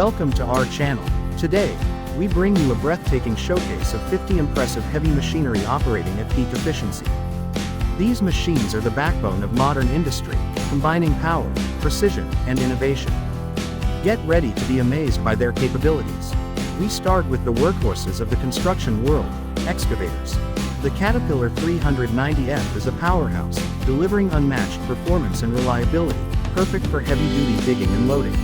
Welcome to our channel. Today, we bring you a breathtaking showcase of 50 impressive heavy machinery operating at peak efficiency. These machines are the backbone of modern industry, combining power, precision, and innovation. Get ready to be amazed by their capabilities. We start with the workhorses of the construction world, excavators. The Caterpillar 390F is a powerhouse, delivering unmatched performance and reliability, perfect for heavy-duty digging and loading.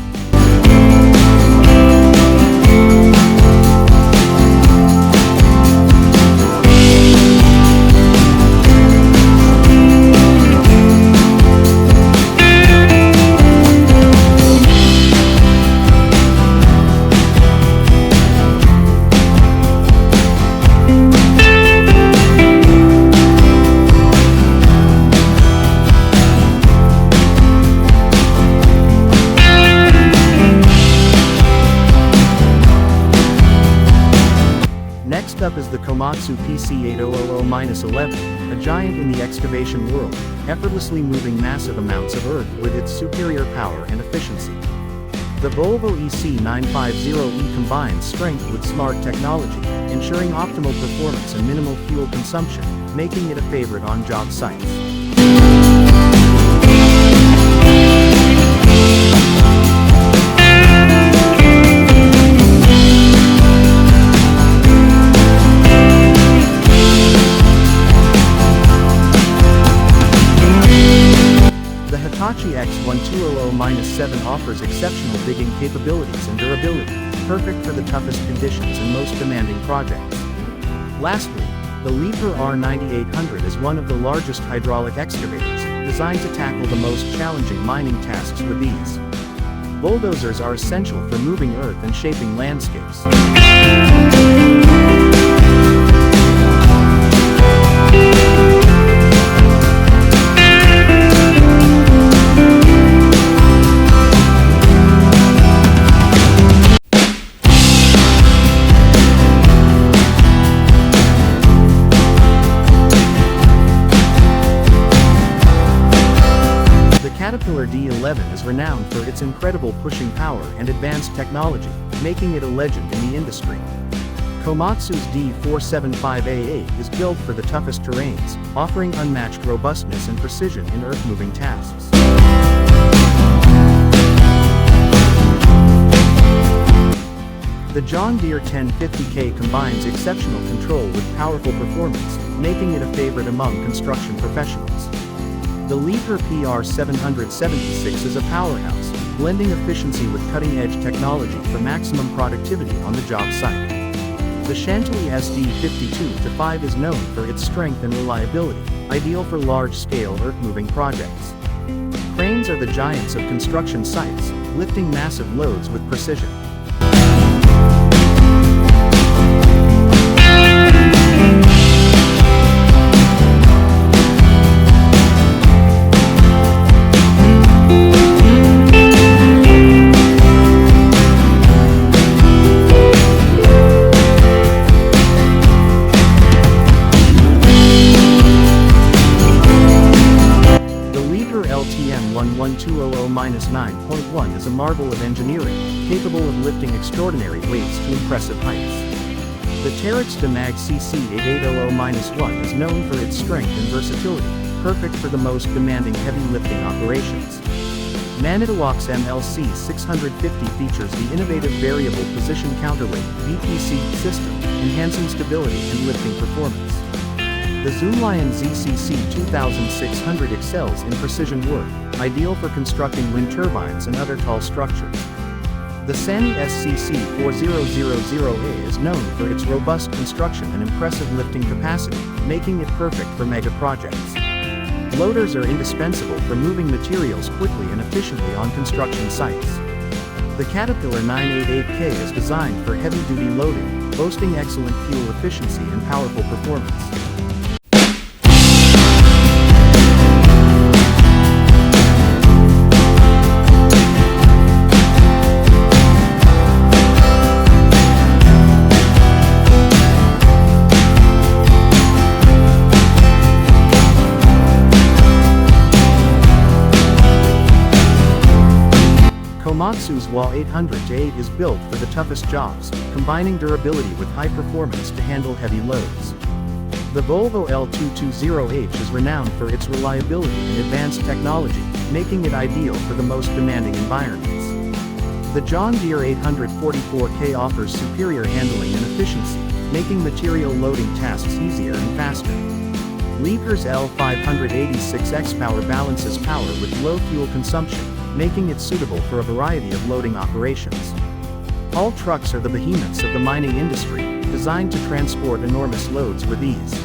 Next up is the Komatsu PC8000-11, a giant in the excavation world, effortlessly moving massive amounts of earth with its superior power and efficiency. The Volvo EC950E combines strength with smart technology, ensuring optimal performance and minimal fuel consumption, making it a favorite on job sites. Hitachi X1200-7 offers exceptional digging capabilities and durability, perfect for the toughest conditions and most demanding projects. Lastly, the Liebherr R9800 is one of the largest hydraulic excavators, designed to tackle the most challenging mining tasks with ease. Bulldozers are essential for moving earth and shaping landscapes. The Caterpillar D11 is renowned for its incredible pushing power and advanced technology, making it a legend in the industry. Komatsu's D475A8 is built for the toughest terrains, offering unmatched robustness and precision in earth-moving tasks. The John Deere 1050K combines exceptional control with powerful performance, making it a favorite among construction professionals. The Liebherr PR776 is a powerhouse, blending efficiency with cutting-edge technology for maximum productivity on the job site. The Chantilly SD52-5 is known for its strength and reliability, ideal for large-scale earth-moving projects. Cranes are the giants of construction sites, lifting massive loads with precision. LTM-11200-9.1 is a marvel of engineering, capable of lifting extraordinary weights to impressive heights. The Terex Demag CC8800-1 is known for its strength and versatility, perfect for the most demanding heavy lifting operations. Manitowoc's MLC 650 features the innovative Variable Position Counterweight (VPC) system, enhancing stability and lifting performance. The Zoomlion ZCC 2600 excels in precision work, ideal for constructing wind turbines and other tall structures. The Sany SCC 4000A is known for its robust construction and impressive lifting capacity, making it perfect for mega projects. Loaders are indispensable for moving materials quickly and efficiently on construction sites. The Caterpillar 988K is designed for heavy-duty loading, boasting excellent fuel efficiency and powerful performance. Komatsu's WA800-8 is built for the toughest jobs, combining durability with high performance to handle heavy loads. The Volvo L220H is renowned for its reliability and advanced technology, making it ideal for the most demanding environments. The John Deere 844K offers superior handling and efficiency, making material loading tasks easier and faster. Liebherr's L586X Power balances power with low fuel consumption, making it suitable for a variety of loading operations. Haul trucks are the behemoths of the mining industry, designed to transport enormous loads with ease.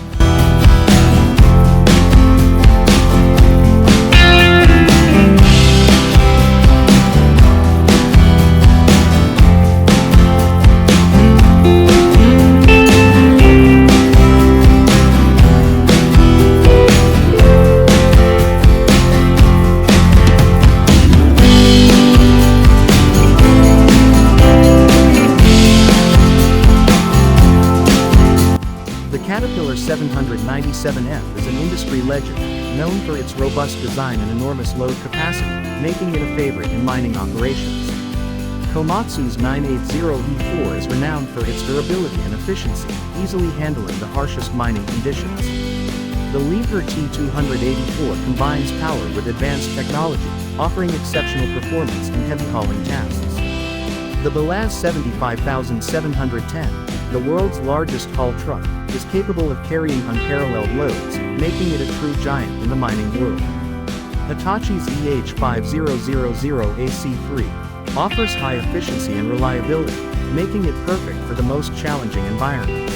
Caterpillar 797F is an industry legend, known for its robust design and enormous load capacity, making it a favorite in mining operations. Komatsu's 980E4 is renowned for its durability and efficiency, easily handling the harshest mining conditions. The Liebherr T284 combines power with advanced technology, offering exceptional performance in heavy hauling tasks. The Belaz 75710, the world's largest haul truck, is capable of carrying unparalleled loads, making it a true giant in the mining world. Hitachi's EH5000AC3 offers high efficiency and reliability, making it perfect for the most challenging environments.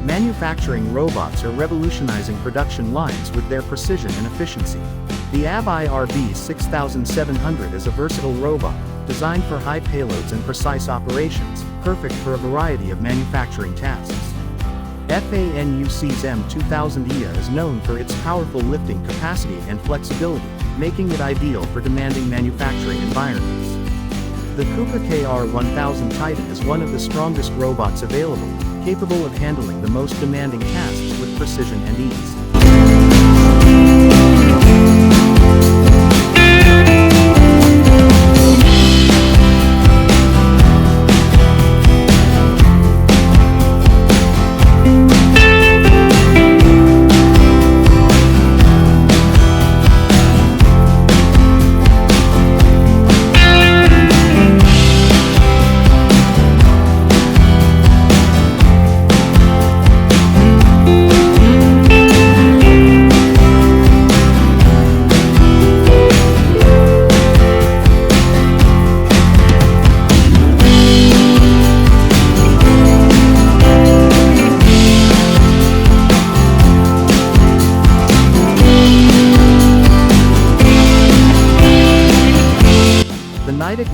Manufacturing robots are revolutionizing production lines with their precision and efficiency. The ABB IRB 6700 is a versatile robot, designed for high payloads and precise operations, perfect for a variety of manufacturing tasks. FANUC's M2000EA is known for its powerful lifting capacity and flexibility, making it ideal for demanding manufacturing environments. The KUKA KR1000 Titan is one of the strongest robots available, capable of handling the most demanding tasks with precision and ease.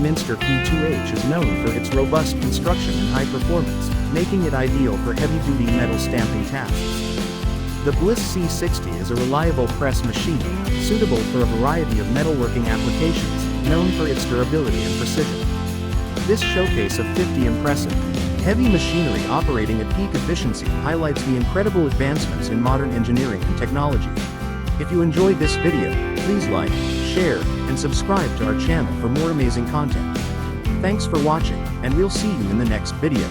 Minster P2H is known for its robust construction and high performance, making it ideal for heavy-duty metal stamping tasks. The Bliss C60 is a reliable press machine, suitable for a variety of metalworking applications, known for its durability and precision. This showcase of 50 impressive, heavy machinery operating at peak efficiency highlights the incredible advancements in modern engineering and technology. If you enjoyed this video, please like, share, and subscribe to our channel for more amazing content. Thanks for watching, and we'll see you in the next video.